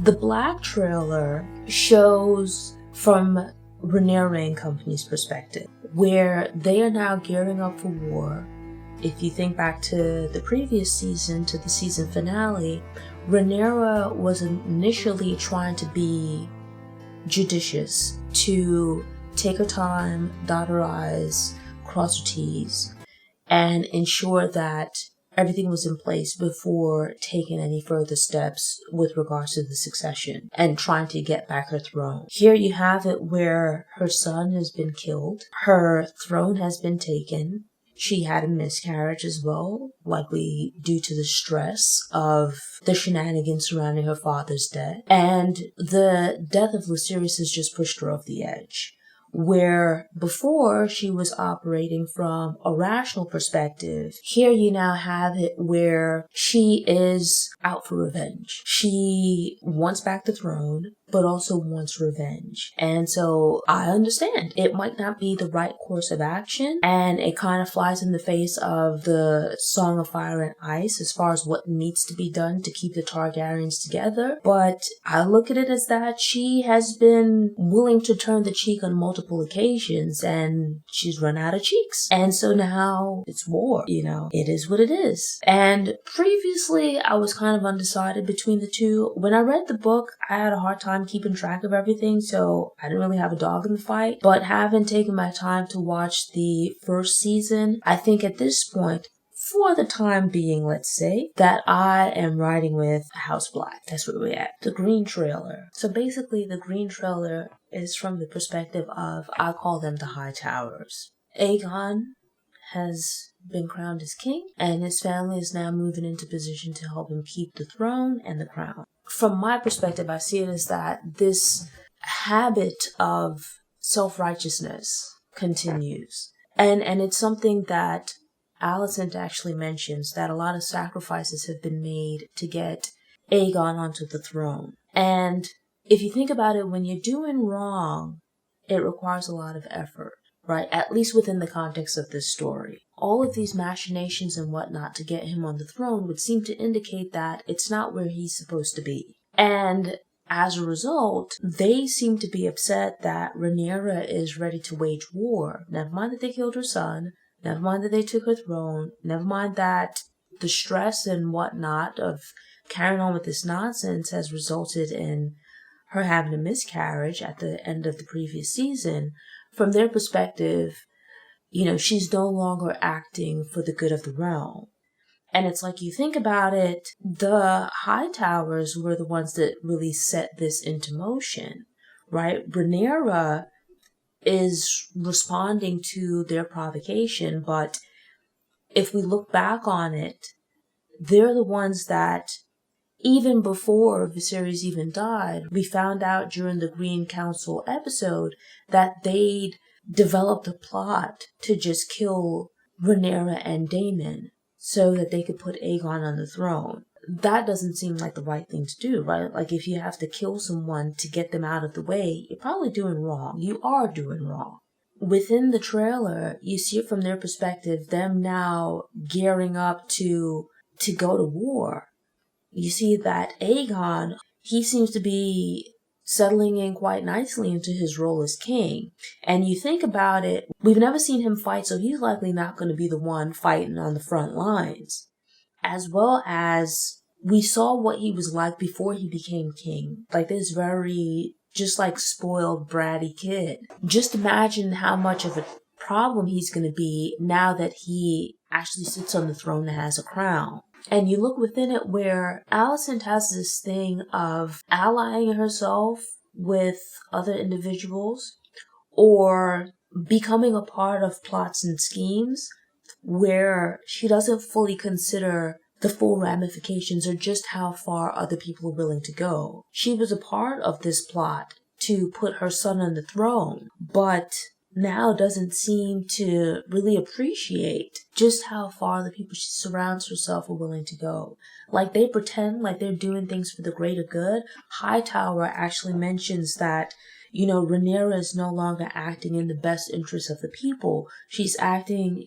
The Black trailer shows from Rhaenyra and Company's perspective, where they are now gearing up for war. If you think back to the previous season, to the season finale, Rhaenyra was initially trying to be judicious, to take her time, dot her I's, cross her T's, and ensure that everything was in place before taking any further steps with regards to the succession and trying to get back her throne. Here you have it where her son has been killed, her throne has been taken. She had a miscarriage as well, likely due to the stress of the shenanigans surrounding her father's death. And the death of Lucerys has just pushed her off the edge. Where before she was operating from a rational perspective, here you now have it where she is out for revenge. She wants back the throne, but also wants revenge. And so I understand it might not be the right course of action, and it kind of flies in the face of the Song of Fire and Ice as far as what needs to be done to keep the Targaryens together. But I look at it as that she has been willing to turn the cheek on multiple occasions, and she's run out of cheeks. And so now it's war, it is what it is. And previously I was kind of undecided between the two. When I read the book, I had a hard time keeping track of everything, so I didn't really have a dog in the fight. But having taken my time to watch the first season, I think at this point, for the time being, let's say, that I am riding with House Black. That's where we're at. The green trailer. So basically, the green trailer is from the perspective of, I call them the High Towers. Aegon has been crowned as king, and his family is now moving into position to help him keep the throne and the crown. From my perspective, I see it as that this habit of self-righteousness continues. And it's something that Alicent actually mentions, that a lot of sacrifices have been made to get Aegon onto the throne. And if you think about it, when you're doing wrong, it requires a lot of effort, right? At least within the context of this story. All of these machinations and whatnot to get him on the throne would seem to indicate that it's not where he's supposed to be. And as a result, they seem to be upset that Rhaenyra is ready to wage war. Never mind that they killed her son. Never mind that they took her throne. Never mind that the stress and whatnot of carrying on with this nonsense has resulted in her having a miscarriage at the end of the previous season. From their perspective, she's no longer acting for the good of the realm. And it's like, you think about it, the High Towers were the ones that really set this into motion, right? Rhaenyra is responding to their provocation, but if we look back on it, they're the ones that, even before Viserys even died, we found out during the Green Council episode that they'd developed a plot to just kill Rhaenyra and Daemon so that they could put Aegon on the throne. That doesn't seem like the right thing to do, right? Like, if you have to kill someone to get them out of the way, you're probably doing wrong. You are doing wrong. Within the trailer, you see it from their perspective, them now gearing up to go to war. You see that Aegon, he seems to be settling in quite nicely into his role as king. And you think about it, we've never seen him fight, so he's likely not going to be the one fighting on the front lines. As well as we saw what he was like before he became king. Like this very, just like spoiled, bratty kid. Just imagine how much of a problem he's going to be now that he actually sits on the throne and has a crown. And you look within it where Alicent has this thing of allying herself with other individuals or becoming a part of plots and schemes where she doesn't fully consider the full ramifications or just how far other people are willing to go. She was a part of this plot to put her son on the throne, but now doesn't seem to really appreciate just how far the people she surrounds herself are willing to go. Like, they pretend like they're doing things for the greater good. Hightower actually mentions that, Rhaenyra is no longer acting in the best interest of the people. She's acting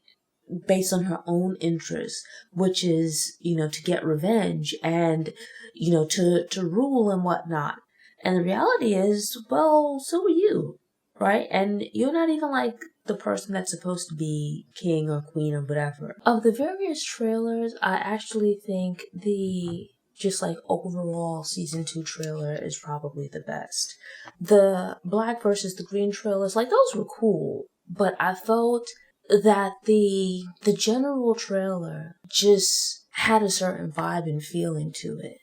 based on her own interests, which is, to get revenge and, to rule and whatnot. And the reality is, well, so are you, right? And you're not even like the person that's supposed to be king or queen or whatever. Of the various trailers, I actually think the just like overall season 2 trailer is probably the best. The black versus the green trailers, like those were cool, but I felt that the general trailer just had a certain vibe and feeling to it.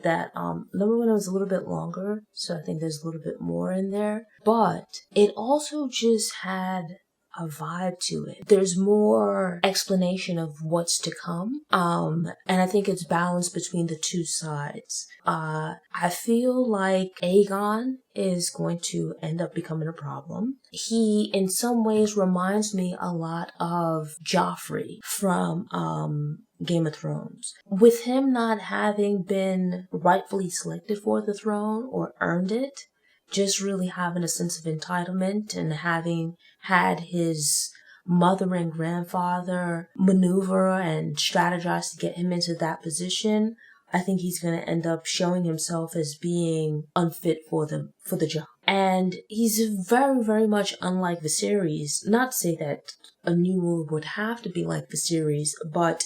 That number one, it was a little bit longer, so I think there's a little bit more in there. But it also just had a vibe to it. There's more explanation of what's to come. And I think it's balanced between the two sides. I feel like Aegon is going to end up becoming a problem. He, in some ways, reminds me a lot of Joffrey from, Game of Thrones. With him not having been rightfully selected for the throne or earned it, just really having a sense of entitlement and having had his mother and grandfather maneuver and strategize to get him into that position, I think he's going to end up showing himself as being unfit for the job. And he's very, very much unlike Viserys. Not to say that a new ruler would have to be like Viserys, but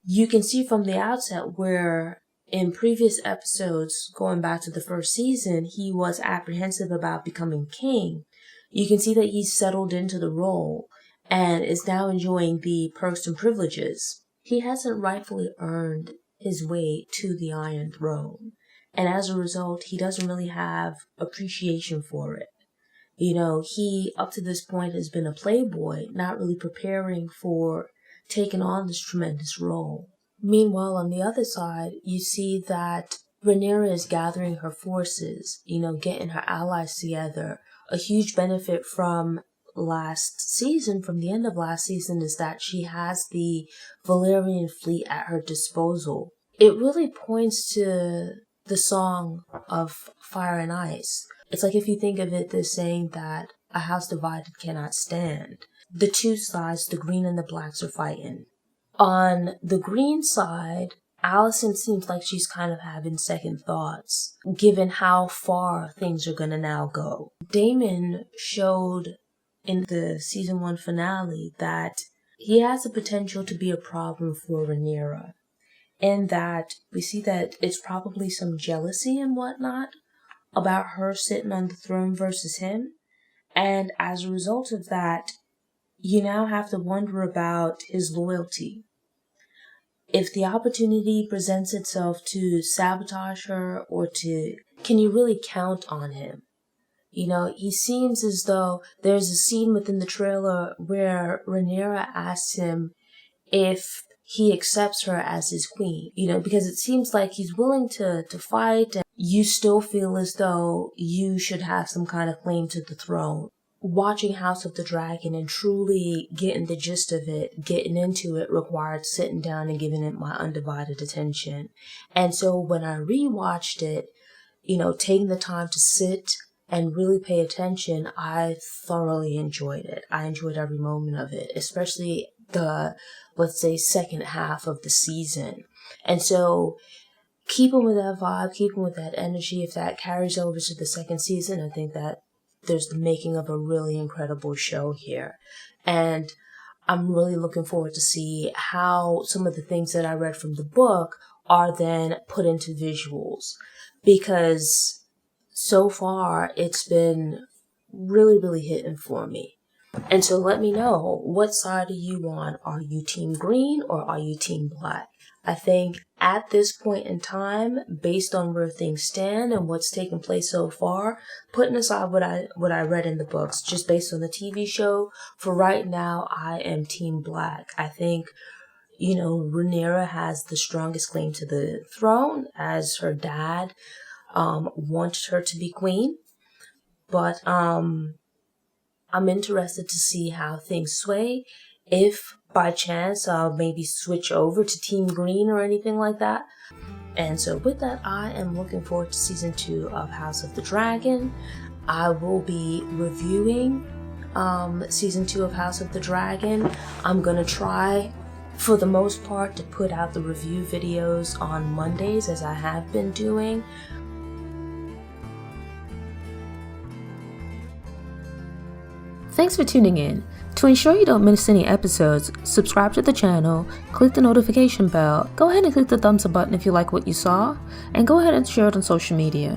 you can see from the outset where in previous episodes, going back to the first season, he was apprehensive about becoming king. You can see that he's settled into the role and is now enjoying the perks and privileges. He hasn't rightfully earned his way to the Iron Throne. And as a result, he doesn't really have appreciation for it. He, up to this point, has been a playboy, not really preparing for taking on this tremendous role. Meanwhile, on the other side, you see that Rhaenyra is gathering her forces, getting her allies together. A huge benefit from last season, from the end of last season, is that she has the Valyrian fleet at her disposal. It really points to the Song of Fire and Ice. It's like if you think of it, this saying that a house divided cannot stand. The two sides, the green and the blacks, are fighting. On the green side, Alicent seems like she's kind of having second thoughts, given how far things are going to now go. Daemon showed in the season 1 finale that he has the potential to be a problem for Rhaenyra, in that we see that it's probably some jealousy and whatnot about her sitting on the throne versus him. And as a result of that, you now have to wonder about his loyalty. If the opportunity presents itself to sabotage her can you really count on him? He seems as though there's a scene within the trailer where Rhaenyra asks him if he accepts her as his queen, because it seems like he's willing to fight, and you still feel as though you should have some kind of claim to the throne. Watching House of the Dragon and truly getting the gist of it, getting into it, required sitting down and giving it my undivided attention. And so when I rewatched it, taking the time to sit and really pay attention, I thoroughly enjoyed it. I enjoyed every moment of it, especially the, let's say, second half of the season. And so keeping with that vibe, keeping with that energy, if that carries over to the second season, I think that there's the making of a really incredible show here. And I'm really looking forward to see how some of the things that I read from the book are then put into visuals. Because so far, it's been really, really hitting for me. And so let me know, what side are you on? Are you team green or are you team black? I think at this point in time, based on where things stand and what's taken place so far, putting aside what I read in the books, just based on the TV show, for right now, I am team black. I think, Rhaenyra has the strongest claim to the throne, as her dad wanted her to be queen. But I'm interested to see how things sway. If by chance I'll maybe switch over to Team Green or anything like that. And so with that, I am looking forward to season 2 of House of the Dragon. I will be reviewing season 2 of House of the Dragon. I'm gonna try, for the most part, to put out the review videos on Mondays, as I have been doing. Thanks for tuning in. To ensure you don't miss any episodes, subscribe to the channel, click the notification bell, go ahead and click the thumbs up button if you like what you saw, and go ahead and share it on social media.